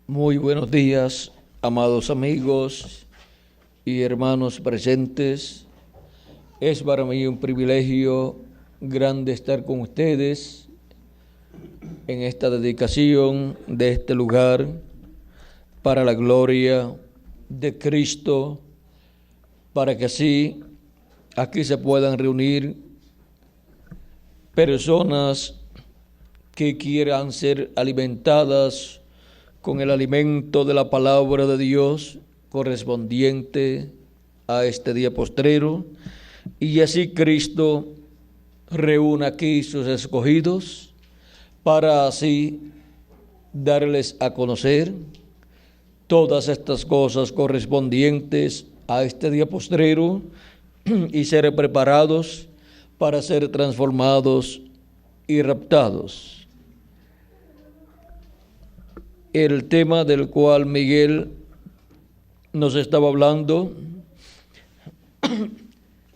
Muy buenos días, amados amigos y hermanos presentes. Es para mí un privilegio grande estar con ustedes en esta dedicación de este lugar para la gloria de Cristo, para que así aquí se puedan reunir personas que quieran ser alimentadas con el alimento de la palabra de Dios correspondiente a este día postrero, y así Cristo reúna aquí sus escogidos para así darles a conocer todas estas cosas correspondientes a este día postrero y ser preparados para ser transformados y raptados. El tema del cual Miguel nos estaba hablando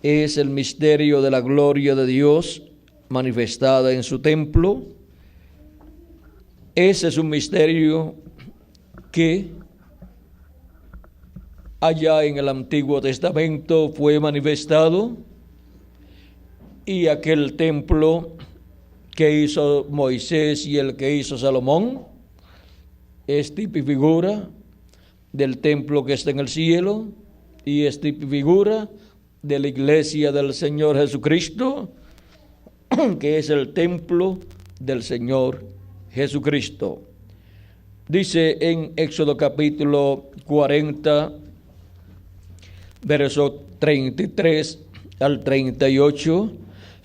es el misterio de la gloria de Dios manifestada en su templo. Ese es un misterio que allá en el Antiguo Testamento fue manifestado, y aquel templo que hizo Moisés y el que hizo Salomón es tipo y figura del templo que está en el cielo, y es tipo y figura de la iglesia del Señor Jesucristo, que es el templo del Señor Jesucristo. Dice en Éxodo capítulo 40, verso 33 al 38,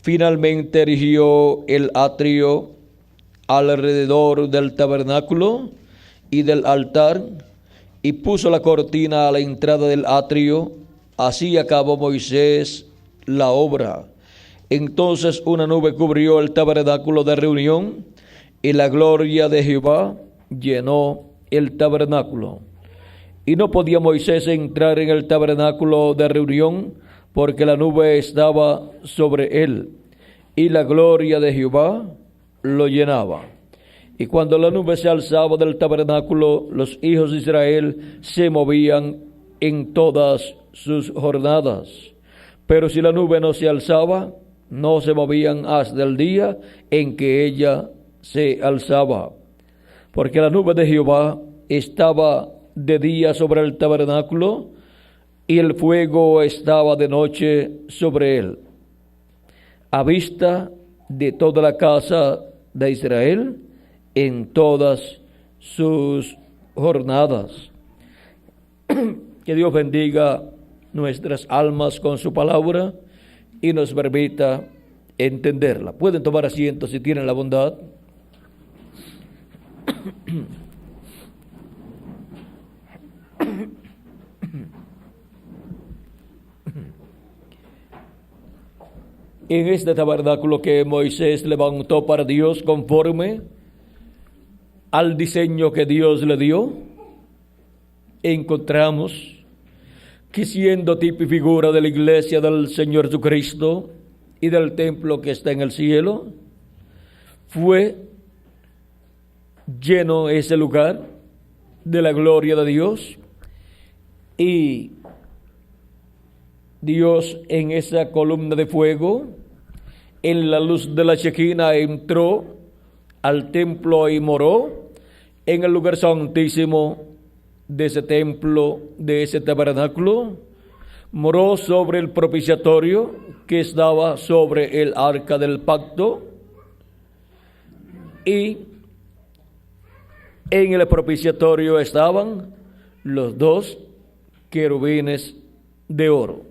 finalmente erigió el atrio alrededor del tabernáculo y del altar, y puso la cortina a la entrada del atrio. Así acabó Moisés la obra. Entonces una nube cubrió el tabernáculo de reunión, y la gloria de Jehová llenó el tabernáculo. Y no podía Moisés entrar en el tabernáculo de reunión, porque la nube estaba sobre él, y la gloria de Jehová lo llenaba. Y cuando la nube se alzaba del tabernáculo, los hijos de Israel se movían en todas sus jornadas. Pero si la nube no se alzaba, no se movían hasta el día en que ella se alzaba. Porque la nube de Jehová estaba de día sobre el tabernáculo, y el fuego estaba de noche sobre él, a vista de toda la casa de Israel en todas sus jornadas. Que Dios bendiga nuestras almas con su palabra y nos permita entenderla. Pueden tomar asiento si tienen la bondad. En este tabernáculo que Moisés levantó para Dios conforme al diseño que Dios le dio, encontramos que, siendo tipo y figura de la iglesia del Señor Jesucristo y del templo que está en el cielo, fue lleno ese lugar de la gloria de Dios, y Dios en esa columna de fuego, en la luz de la Shekinah, entró al templo y moró en el lugar santísimo de ese templo, de ese tabernáculo. Moró sobre el propiciatorio que estaba sobre el arca del pacto, y en el propiciatorio estaban los dos querubines de oro.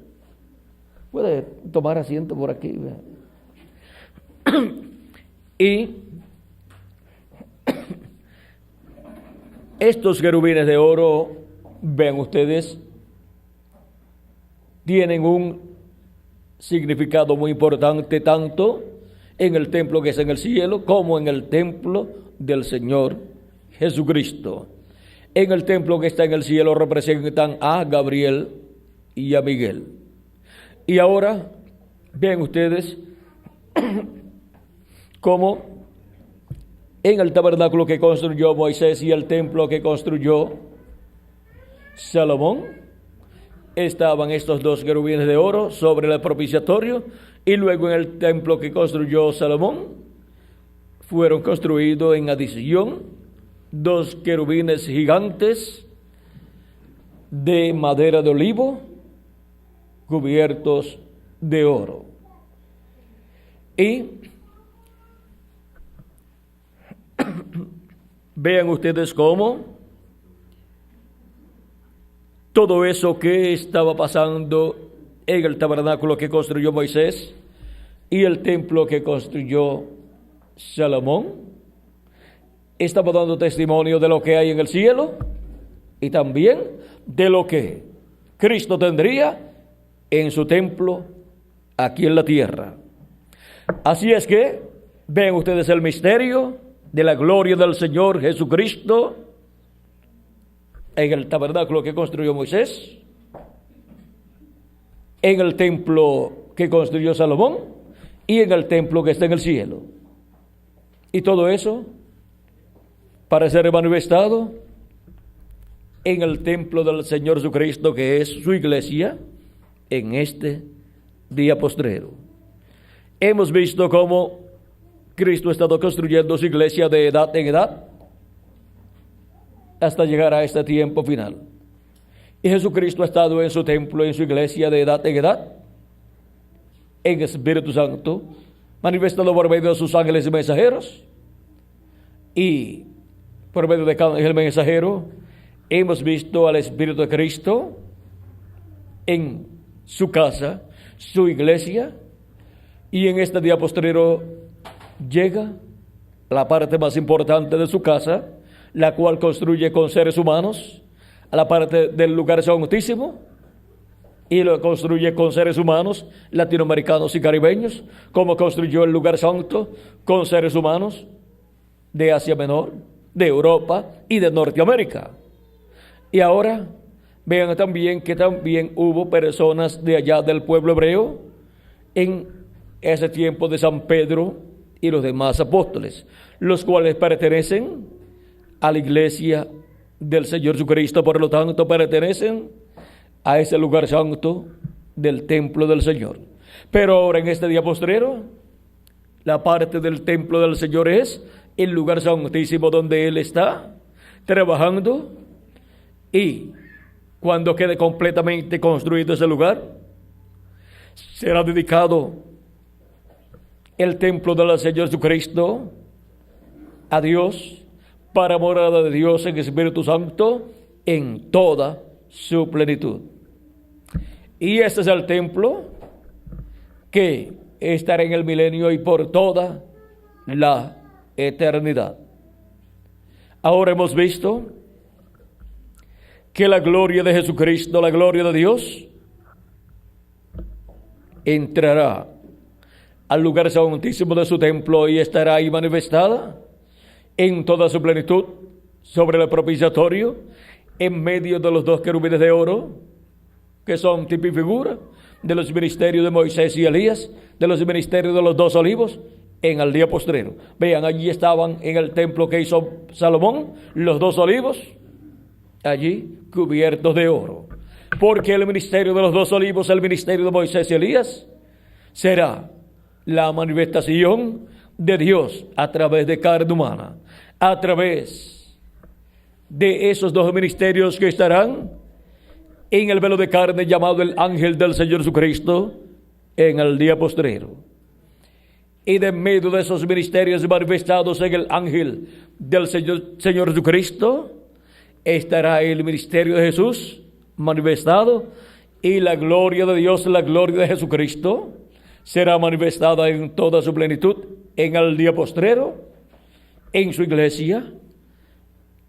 Puede tomar asiento por aquí. Y estos querubines de oro, ven ustedes, tienen un significado muy importante, tanto en el templo que está en el cielo como en el templo del Señor Jesucristo. En el templo que está en el cielo representan a Gabriel y a Miguel. Y ahora ven ustedes cómo En el tabernáculo que construyó Moisés y el templo que construyó Salomón, estaban estos dos querubines de oro sobre el propiciatorio, y luego en el templo que construyó Salomón fueron construidos en adición dos querubines gigantes de madera de olivo cubiertos de oro. Y vean ustedes cómo todo eso que estaba pasando en el tabernáculo que construyó Moisés y el templo que construyó Salomón estaba dando testimonio de lo que hay en el cielo y también de lo que Cristo tendría en su templo aquí en la tierra. Así es que ven ustedes el misterio de la gloria del Señor Jesucristo en el tabernáculo que construyó Moisés, en el templo que construyó Salomón y en el templo que está en el cielo. Y todo eso para ser manifestado en el templo del Señor Jesucristo, que es su iglesia, en este día postrero. Hemos visto cómo Cristo ha estado construyendo su iglesia de edad en edad hasta llegar a este tiempo final. Y Jesucristo ha estado en su templo, en su iglesia de edad en edad, en Espíritu Santo, manifestado por medio de sus ángeles y mensajeros. Y por medio de cada ángel mensajero hemos visto al Espíritu de Cristo en su casa, su iglesia, y en este día postrero llega la parte más importante de su casa, la cual construye con seres humanos, a la parte del lugar santísimo, y lo construye con seres humanos latinoamericanos y caribeños, como construyó el lugar santo con seres humanos de Asia Menor, de Europa y de Norteamérica. Y ahora vean también que también hubo personas de allá del pueblo hebreo en ese tiempo de San Pedro y los demás apóstoles, los cuales pertenecen a la iglesia del Señor Jesucristo, por lo tanto pertenecen a ese lugar santo del templo del Señor. Pero ahora en este día postrero, la parte del templo del Señor es el lugar santísimo donde Él está trabajando, y cuando quede completamente construido ese lugar, será dedicado el templo del Señor Jesucristo a Dios, para morada de Dios en Espíritu Santo en toda su plenitud. Y este es el templo que estará en el milenio y por toda la eternidad. Ahora hemos visto que la gloria de Jesucristo, la gloria de Dios, entrará al lugar santísimo de su templo y estará ahí manifestada en toda su plenitud sobre el propiciatorio, en medio de los dos querubines de oro, que son tipo y figura de los ministerios de Moisés y Elías, de los ministerios de los dos olivos, en el día postrero. Vean, allí estaban en el templo que hizo Salomón, los dos olivos, allí cubiertos de oro. Porque el ministerio de los dos olivos, el ministerio de Moisés y Elías, será la manifestación de Dios a través de carne humana, a través de esos dos ministerios que estarán en el velo de carne llamado el ángel del Señor Jesucristo en el día postrero. Y de medio de esos ministerios manifestados en el ángel del Señor Jesucristo estará el ministerio de Jesús manifestado, y la gloria de Dios, la gloria de Jesucristo será manifestada en toda su plenitud en el día postrero, en su iglesia,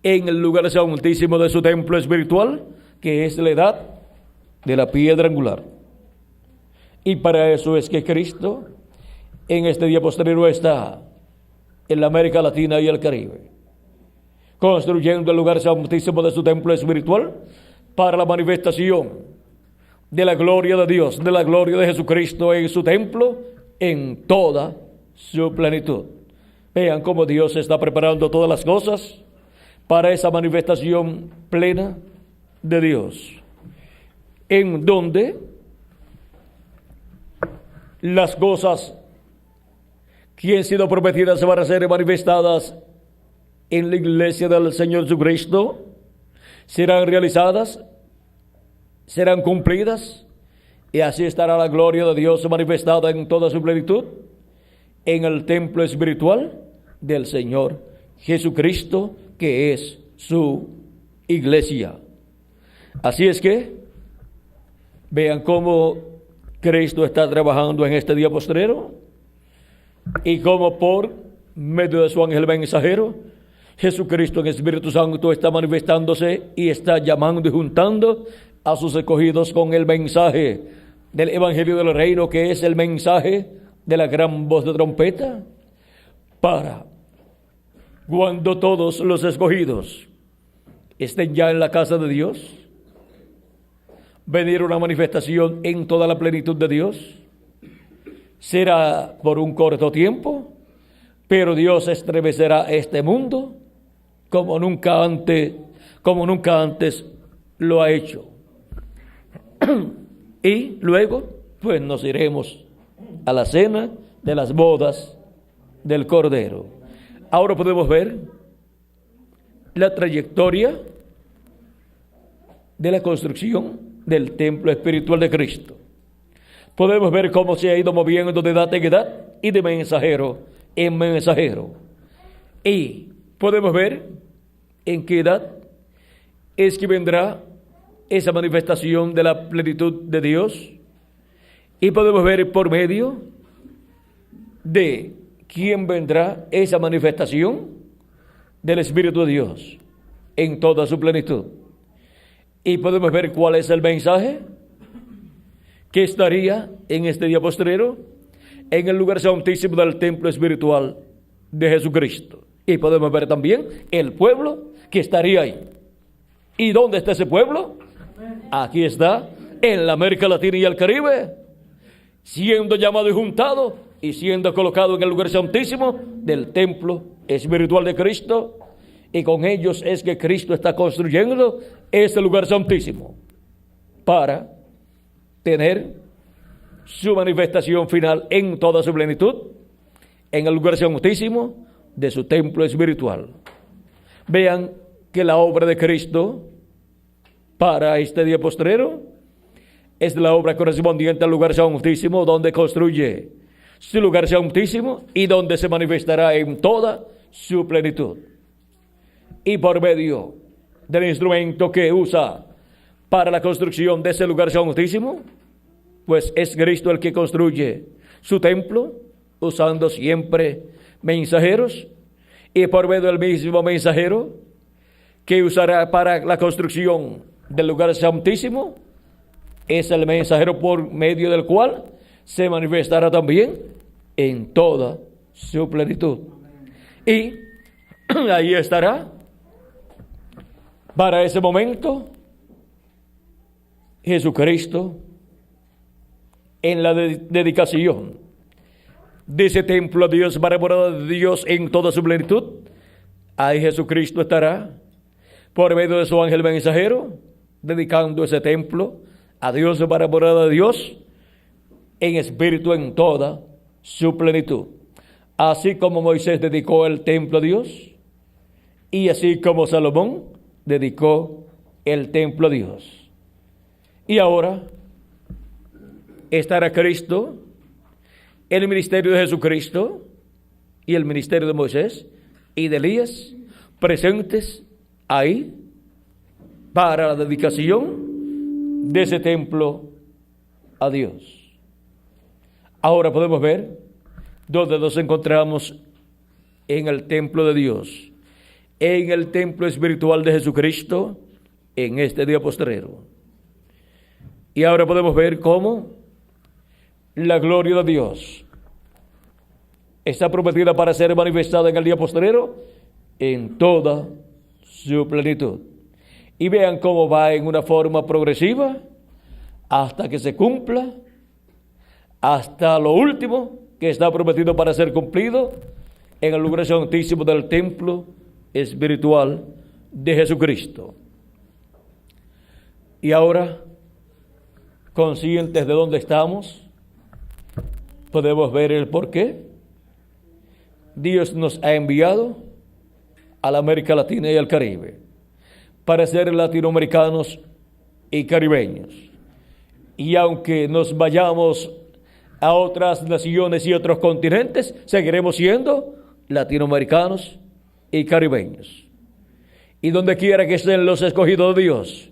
en el lugar santísimo de su templo espiritual, que es la edad de la piedra angular. Y para eso es que Cristo en este día postrero está en la América Latina y el Caribe, construyendo el lugar santísimo de su templo espiritual para la manifestación de la gloria de Dios, de la gloria de Jesucristo en su templo en toda su plenitud. Vean cómo Dios está preparando todas las cosas para esa manifestación plena de Dios, en donde las cosas que han sido prometidas van a ser manifestadas en la iglesia del Señor Jesucristo, serán realizadas, serán cumplidas, y así estará la gloria de Dios manifestada en toda su plenitud en el templo espiritual del Señor Jesucristo, que es su iglesia. Así es que vean cómo Cristo está trabajando en este día postrero y cómo por medio de su ángel mensajero Jesucristo en Espíritu Santo está manifestándose y está llamando y juntando a sus escogidos con el mensaje del Evangelio del Reino, que es el mensaje de la gran voz de trompeta, para cuando todos los escogidos estén ya en la casa de Dios, venir una manifestación en toda la plenitud de Dios. Será por un corto tiempo, pero Dios estremecerá este mundo como nunca antes lo ha hecho. Y luego, pues nos iremos a la cena de las bodas del Cordero. Ahora podemos ver la trayectoria de la construcción del templo espiritual de Cristo. Podemos ver cómo se ha ido moviendo de edad en edad y de mensajero en mensajero. Y podemos ver en qué edad es que vendrá esa manifestación de la plenitud de Dios. Y podemos ver por medio de quién vendrá esa manifestación del Espíritu de Dios en toda su plenitud. Y podemos ver cuál es el mensaje que estaría en este día postrero en el lugar santísimo del templo espiritual de Jesucristo. Y podemos ver también el pueblo que estaría ahí. ¿Y dónde está ese pueblo? Aquí está, en la América Latina y el Caribe, siendo llamado y juntado y siendo colocado en el lugar santísimo del templo espiritual de Cristo. Y con ellos es que Cristo está construyendo este lugar santísimo para tener su manifestación final en toda su plenitud en el lugar santísimo de su templo espiritual. Vean que la obra de Cristo para este día postrero es la obra correspondiente al lugar santísimo, donde construye su lugar santísimo y donde se manifestará en toda su plenitud. Y por medio del instrumento que usa para la construcción de ese lugar santísimo, pues es Cristo el que construye su templo, usando siempre mensajeros, y por medio del mismo mensajero que usará para la construcción del lugar santísimo, es el mensajero por medio del cual se manifestará también en toda su plenitud. Y ahí estará para ese momento Jesucristo en la dedicación de ese templo a Dios, para morada de Dios en toda su plenitud. Ahí Jesucristo estará por medio de su ángel mensajero, dedicando ese templo a Dios, para morada de Dios en espíritu en toda su plenitud. Así como Moisés dedicó el templo a Dios, y así como Salomón dedicó el templo a Dios. Y ahora estará Cristo, el ministerio de Jesucristo y el ministerio de Moisés y de Elías presentes ahí para la dedicación de ese templo a Dios. Ahora podemos ver dónde nos encontramos en el templo de Dios, en el templo espiritual de Jesucristo, en este día postrero. Y ahora podemos ver cómo la gloria de Dios está prometida para ser manifestada en el día postrero en toda su plenitud. Y vean cómo va en una forma progresiva hasta que se cumpla, hasta lo último que está prometido para ser cumplido en el lugar santísimo del templo espiritual de Jesucristo. Y ahora, conscientes de dónde estamos, podemos ver el por qué Dios nos ha enviado a la América Latina y al Caribe para ser latinoamericanos y caribeños. Y aunque nos vayamos a otras naciones y otros continentes, seguiremos siendo latinoamericanos y caribeños. Y donde quiera que estén los escogidos de Dios,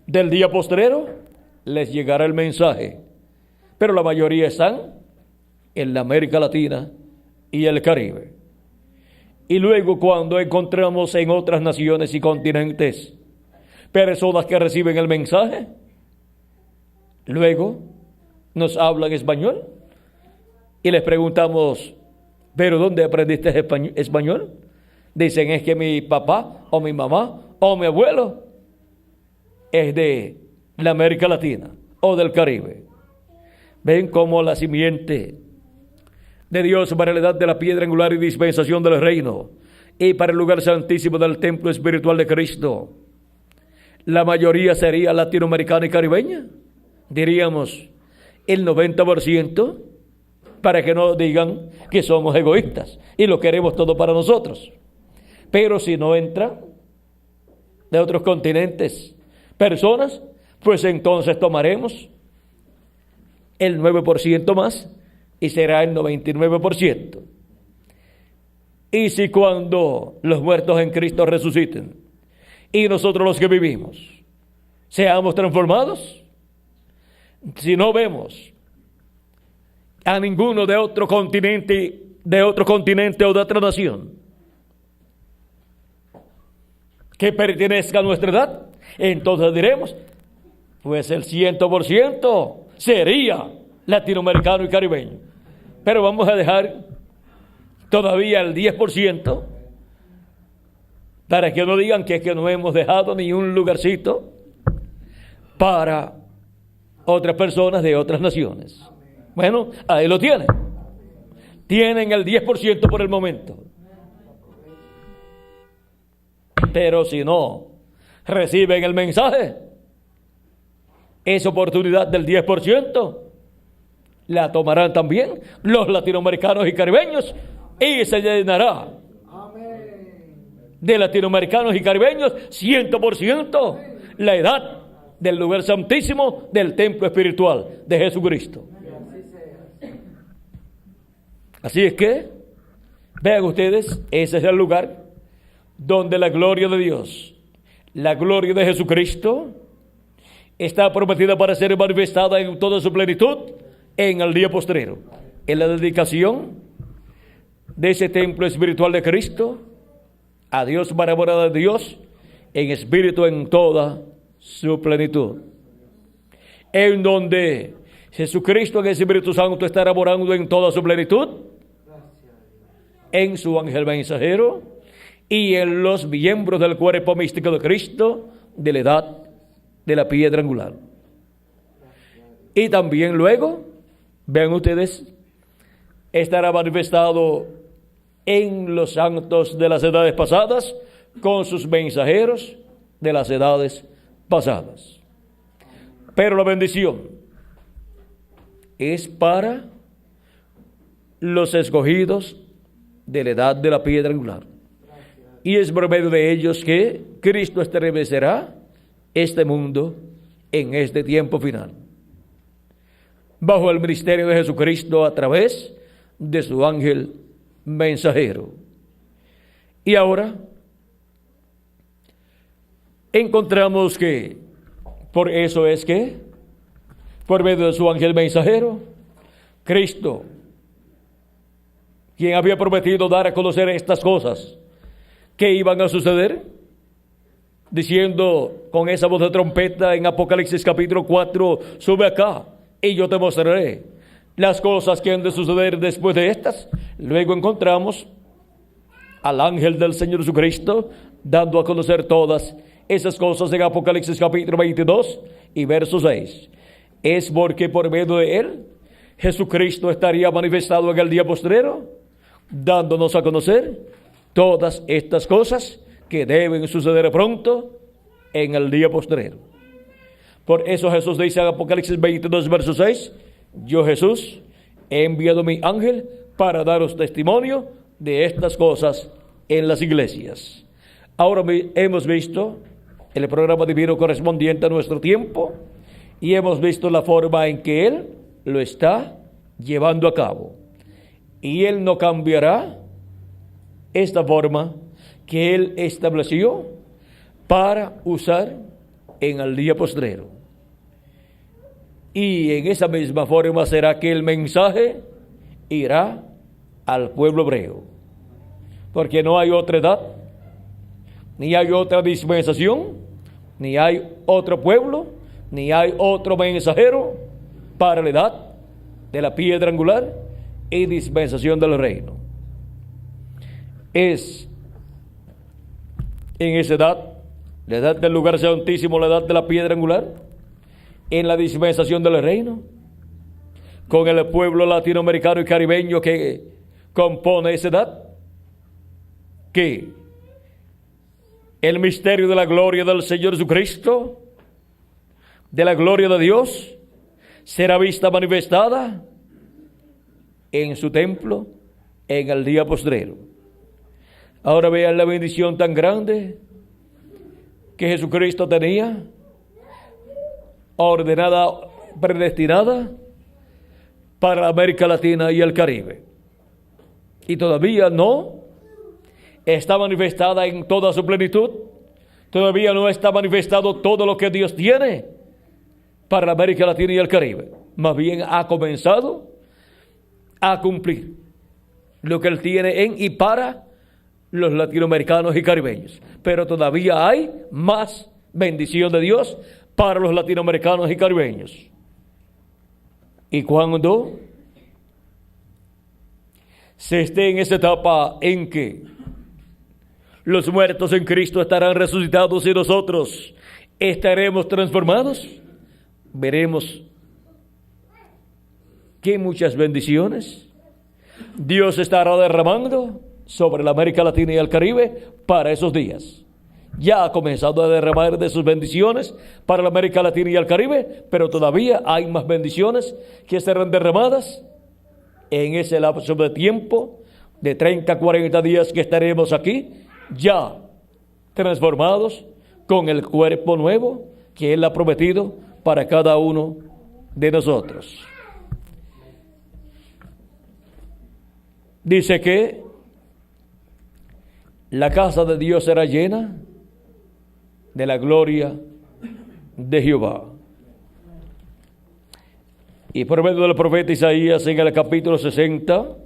del día postrero les llegará el mensaje, pero la mayoría están en la América Latina y el Caribe. Y luego, cuando encontramos en otras naciones y continentes personas que reciben el mensaje, luego nos hablan español y les preguntamos, ¿pero dónde aprendiste español? Dicen, es que mi papá o mi mamá o mi abuelo es de la América Latina o del Caribe. Ven cómo la simiente de Dios para la edad de la piedra angular y dispensación del reino y para el lugar santísimo del templo espiritual de Cristo, la mayoría sería latinoamericana y caribeña. Diríamos el 90%, para que no digan que somos egoístas y lo queremos todo para nosotros. Pero si no entran de otros continentes personas, pues entonces tomaremos el 9% más y será el 99%. Y si cuando los muertos en Cristo resuciten y nosotros los que vivimos seamos transformados, si no vemos a ninguno de otro continente o de otra nación que pertenezca a nuestra edad, entonces diremos, pues el 100% sería latinoamericano y caribeño. Pero vamos a dejar todavía el 10% para que no digan que es que no hemos dejado ni un lugarcito para otras personas de otras naciones. Bueno, ahí lo tienen. Tienen el 10% por el momento. Pero si no reciben el mensaje, esa oportunidad del 10% la tomarán también los latinoamericanos y caribeños y se llenará de latinoamericanos y caribeños 100% la edad del lugar santísimo del templo espiritual de Jesucristo. Así es que, vean ustedes, ese es el lugar donde la gloria de Dios, la gloria de Jesucristo, está prometida para ser manifestada en toda su plenitud en el día postrero, en la dedicación de ese templo espiritual de Cristo a Dios para morada de Dios en espíritu en toda su plenitud, en donde Jesucristo en el Espíritu Santo estará morando en toda su plenitud, en su ángel mensajero y en los miembros del cuerpo místico de Cristo de la edad de la piedra angular. Y también luego, vean ustedes, estará manifestado en los santos de las edades pasadas con sus mensajeros de las edades pasadas. Pero la bendición es para los escogidos de la edad de la piedra angular. Y es por medio de ellos que Cristo estremecerá este mundo en este tiempo final, bajo el ministerio de Jesucristo a través de su ángel mensajero. Y ahora encontramos que por eso es que por medio de su ángel mensajero, Cristo, quien había prometido dar a conocer estas cosas que iban a suceder, diciendo con esa voz de trompeta en Apocalipsis capítulo 4, sube acá y yo te mostraré las cosas que han de suceder después de estas. Luego encontramos al ángel del Señor Jesucristo dando a conocer todas esas cosas en Apocalipsis capítulo 22 y verso 6. Es porque por medio de él Jesucristo estaría manifestado en el día postrero dándonos a conocer todas estas cosas que deben suceder pronto en el día postrero. Por eso Jesús dice en Apocalipsis 22, verso 6, yo Jesús he enviado mi ángel para daros testimonio de estas cosas en las iglesias. Ahora hemos visto el programa divino correspondiente a nuestro tiempo y hemos visto la forma en que Él lo está llevando a cabo. Y Él no cambiará esta forma que Él estableció para usar en el día postrero. Y en esa misma forma será que el mensaje irá al pueblo hebreo. Porque no hay otra edad, ni hay otra dispensación, ni hay otro pueblo, ni hay otro mensajero para la edad de la piedra angular y dispensación del reino. Es en esa edad, la edad del lugar santísimo, la edad de la piedra angular, en la dispensación del reino, con el pueblo latinoamericano y caribeño que compone esa edad, que el misterio de la gloria del Señor Jesucristo, de la gloria de Dios, será vista manifestada en su templo en el día postrero. Ahora vean la bendición tan grande que Jesucristo tenía, ordenada, predestinada para la América Latina y el Caribe. Y todavía no está manifestada en toda su plenitud. Todavía no está manifestado todo lo que Dios tiene para la América Latina y el Caribe. Más bien ha comenzado a cumplir lo que Él tiene en y para los latinoamericanos y caribeños. Pero todavía hay más bendición de Dios para los latinoamericanos y caribeños. Y cuando se esté en esa etapa en que los muertos en Cristo estarán resucitados y nosotros estaremos transformados, veremos que muchas bendiciones Dios estará derramando sobre la América Latina y el Caribe para esos días. Ya ha comenzado a derramar de sus bendiciones para la América Latina y el Caribe, pero todavía hay más bendiciones que serán derramadas en ese lapso de tiempo de 30 a 40 días que estaremos aquí, ya transformados con el cuerpo nuevo que Él ha prometido para cada uno de nosotros. Dice que la casa de Dios será llena de la gloria de Jehová. Y por medio del profeta Isaías en el capítulo 60,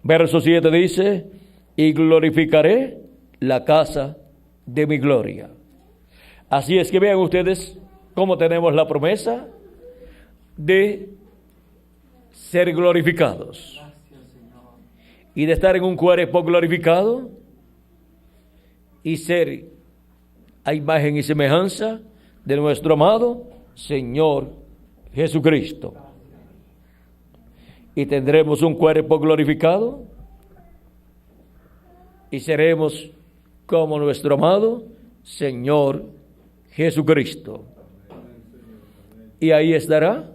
verso 7 dice, y glorificaré la casa de mi gloria. Así es que vean ustedes cómo tenemos la promesa de ser glorificados y de estar en un cuerpo glorificado y ser a imagen y semejanza de nuestro amado Señor Jesucristo. Y tendremos un cuerpo glorificado y seremos como nuestro amado Señor Jesucristo. Y ahí estará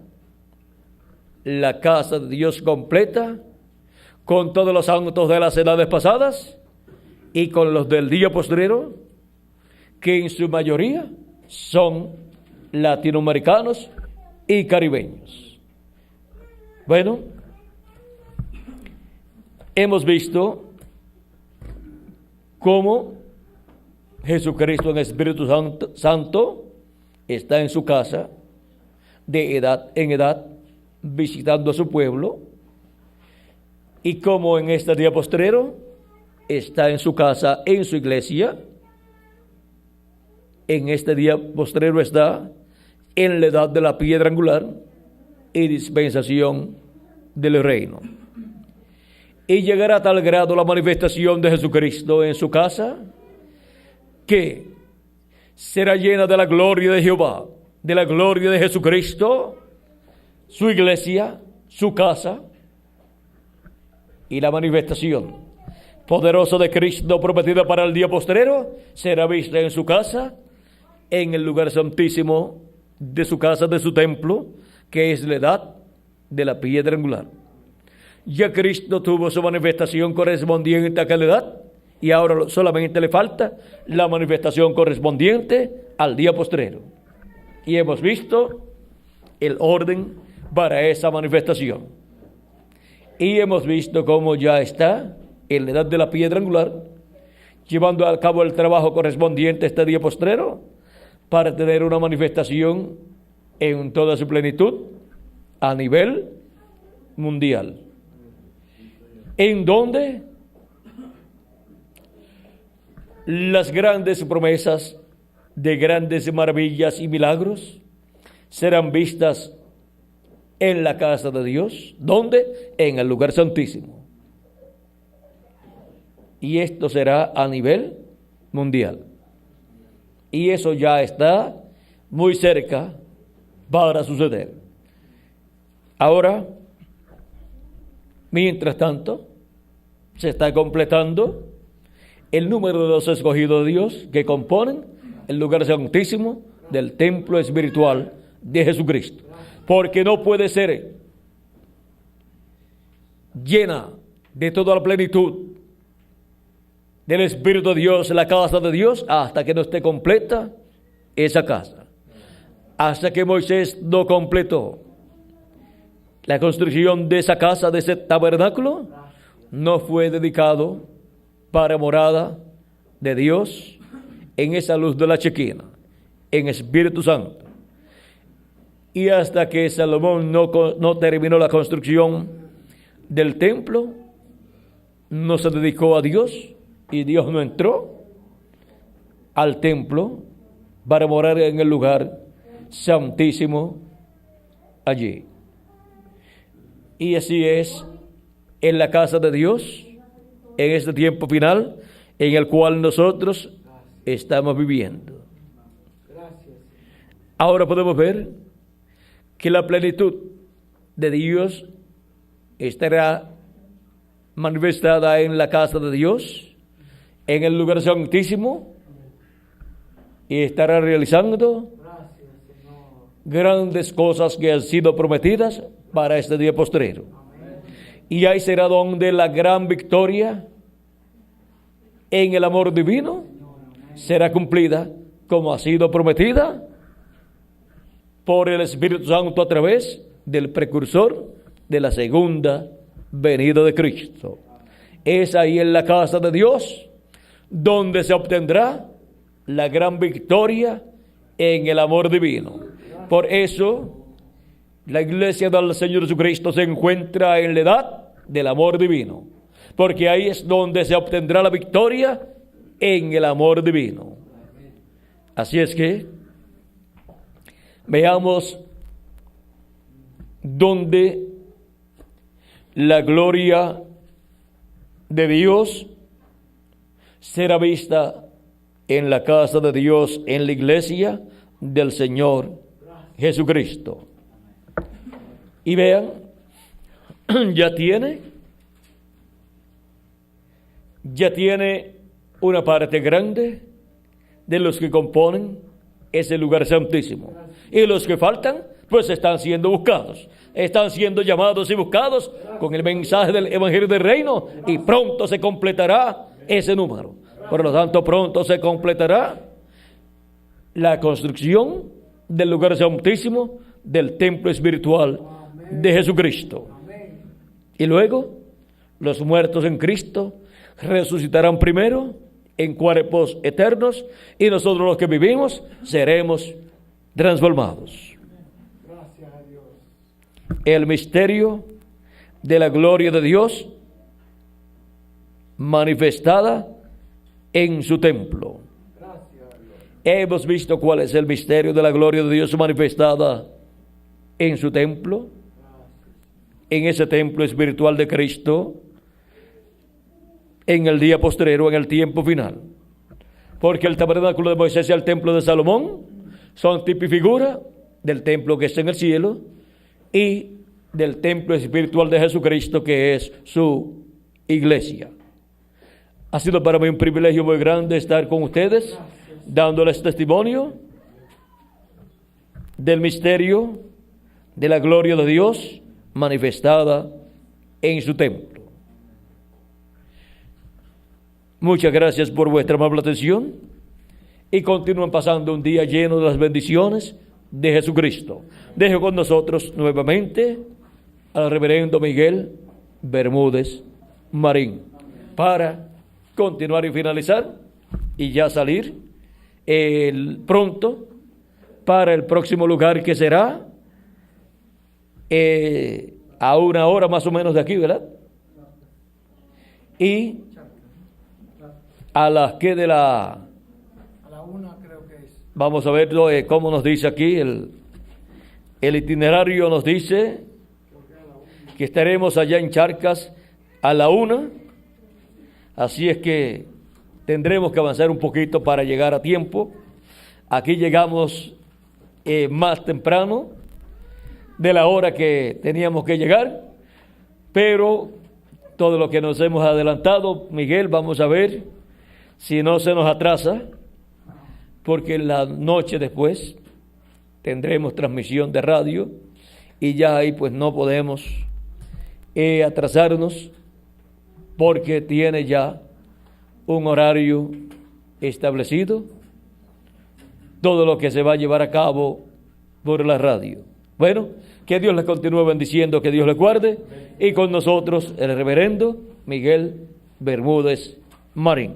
la casa de Dios completa, con todos los santos de las edades pasadas y con los del día postrero, que en su mayoría son latinoamericanos y caribeños. Bueno, hemos visto cómo Jesucristo en Espíritu Santo está en su casa de edad en edad visitando a su pueblo, y cómo en este día postrero está en su casa, en su iglesia. En este día postrero está en la edad de la piedra angular y dispensación del reino. Y llegará a tal grado la manifestación de Jesucristo en su casa que será llena de la gloria de Jehová, de la gloria de Jesucristo, su iglesia, su casa, y la manifestación poderosa de Cristo prometida para el día postrero será vista en su casa, en el lugar santísimo de su casa, de su templo, que es la edad de la piedra angular. Ya Cristo tuvo su manifestación correspondiente a aquella edad, y ahora solamente le falta la manifestación correspondiente al día postrero. Y hemos visto el orden para esa manifestación. Y hemos visto cómo ya está en la edad de la piedra angular, llevando a cabo el trabajo correspondiente a este día postrero, para tener una manifestación en toda su plenitud a nivel mundial. En donde las grandes promesas de grandes maravillas y milagros serán vistas en la casa de Dios. ¿Dónde? En el lugar santísimo. Y esto será a nivel mundial. Y eso ya está muy cerca para suceder. Ahora, mientras tanto, se está completando el número de los escogidos de Dios que componen el lugar santísimo del templo espiritual de Jesucristo. Porque no puede ser llena de toda la plenitud del Espíritu de Dios, la casa de Dios, hasta que no esté completa esa casa. Hasta que Moisés no completó la construcción de esa casa, de ese tabernáculo, no fue dedicado para morada de Dios en esa luz de la Chequina, en Espíritu Santo. Y hasta que Salomón no terminó la construcción del templo, no se dedicó a Dios, y Dios no entró al templo para morar en el lugar santísimo allí. Y así es en la casa de Dios, en este tiempo final en el cual nosotros estamos viviendo. Ahora podemos ver que la plenitud de Dios estará manifestada en la casa de Dios, en el lugar santísimo, y estará realizando grandes cosas que han sido prometidas para este día postrero. Y ahí será donde la gran victoria en el amor divino será cumplida como ha sido prometida por el Espíritu Santo a través del precursor de la segunda venida de Cristo. Es ahí en la casa de Dios donde se obtendrá la gran victoria en el amor divino. Por eso la iglesia del Señor Jesucristo se encuentra en la edad del amor divino, porque ahí es donde se obtendrá la victoria en el amor divino. Así es que veamos donde la gloria de Dios será vista en la casa de Dios, en la iglesia del Señor Jesucristo. Y vean, ya tiene una parte grande de los que componen ese lugar santísimo. Y los que faltan, pues están siendo buscados. Están siendo llamados y buscados con el mensaje del Evangelio del Reino, y pronto se completará ese número. Por lo tanto, pronto se completará la construcción del lugar santísimo del templo espiritual de Jesucristo. Y luego, los muertos en Cristo resucitarán primero en cuerpos eternos, y nosotros los que vivimos seremos transformados. El misterio de la gloria de Dios manifestada en su templo. Hemos visto cuál es el misterio de la gloria de Dios manifestada en su templo, en ese templo espiritual de Cristo, en el día postrero, en el tiempo final. Porque el tabernáculo de Moisés y el templo de Salomón son tipo y figura del templo que está en el cielo y del templo espiritual de Jesucristo, que es su iglesia. Ha sido para mí un privilegio muy grande estar con ustedes, dándoles testimonio del misterio de la gloria de Dios manifestada en su templo. Muchas gracias por vuestra amable atención y continúen pasando un día lleno de las bendiciones de Jesucristo. Dejo con nosotros nuevamente al reverendo Miguel Bermúdez Marín para continuar y finalizar y ya salir pronto para el próximo lugar, que será a 1 hora más o menos de aquí, ¿verdad? Y a las que de la... A la 1 creo que es. Vamos a ver cómo nos dice aquí el itinerario. Nos dice que estaremos allá en Charcas a la 1. Así es que tendremos que avanzar un poquito para llegar a tiempo. Aquí llegamos más temprano de la hora que teníamos que llegar, pero todo lo que nos hemos adelantado, Miguel, vamos a ver si no se nos atrasa, porque la noche después tendremos transmisión de radio y ya ahí pues no podemos atrasarnos, porque tiene ya un horario establecido todo lo que se va a llevar a cabo por la radio. Bueno, que Dios les continúe bendiciendo, que Dios les guarde, y con nosotros el reverendo Miguel Bermúdez Marín.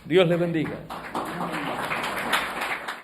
Dios les bendiga.